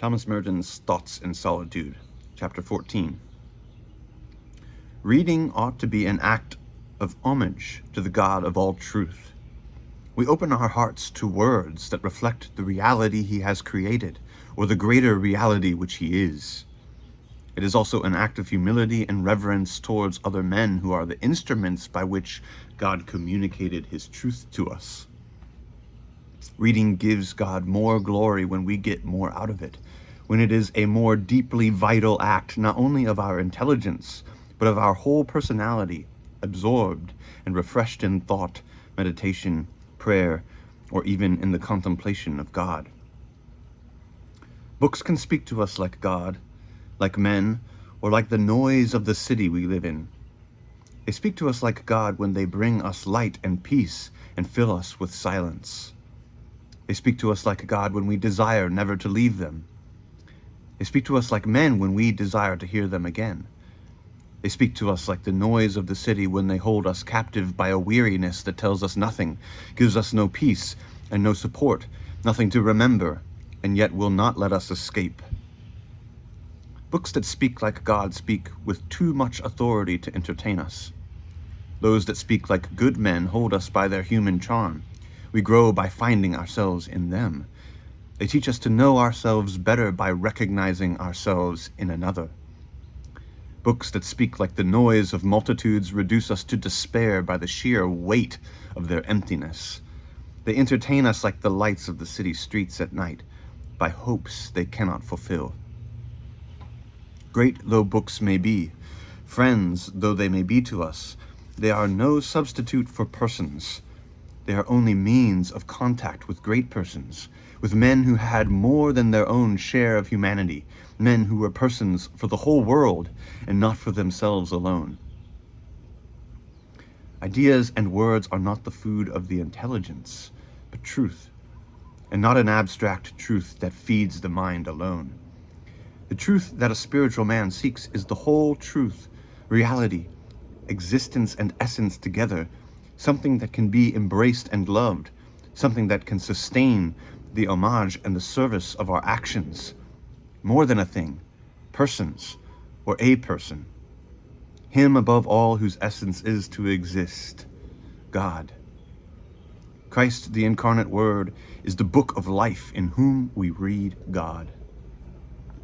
Thomas Merton's Thoughts in Solitude, Chapter 14. Reading ought to be an act of homage to the God of all truth. We open our hearts to words that reflect the reality he has created, or the greater reality which he is. It is also an act of humility and reverence towards other men who are the instruments by which God communicated his truth to us. Reading gives God more glory when we get more out of it, when it is a more deeply vital act not only of our intelligence, but of our whole personality, absorbed and refreshed in thought, meditation, prayer, or even in the contemplation of God. Books can speak to us like God, like men, or like the noise of the city we live in. They speak to us like God when they bring us light and peace and fill us with silence. They speak to us like God when we desire never to leave them. They speak to us like men when we desire to hear them again. They speak to us like the noise of the city when they hold us captive by a weariness that tells us nothing, gives us no peace and no support, nothing to remember, and yet will not let us escape. Books that speak like God speak with too much authority to entertain us. Those that speak like good men hold us by their human charm. We grow by finding ourselves in them. They teach us to know ourselves better by recognizing ourselves in another. Books that speak like the noise of multitudes reduce us to despair by the sheer weight of their emptiness. They entertain us like the lights of the city streets at night, by hopes they cannot fulfill. Great though books may be, friends though they may be to us, they are no substitute for persons. They are only means of contact with great persons, with men who had more than their own share of humanity, men who were persons for the whole world and not for themselves alone. Ideas and words are not the food of the intelligence, but truth, and not an abstract truth that feeds the mind alone. The truth that a spiritual man seeks is the whole truth, reality, existence and essence together, something that can be embraced and loved, something that can sustain the homage and the service of our actions, more than a thing, persons, or a person. Him above all whose essence is to exist, God. Christ, the incarnate Word, is the book of life in whom we read God.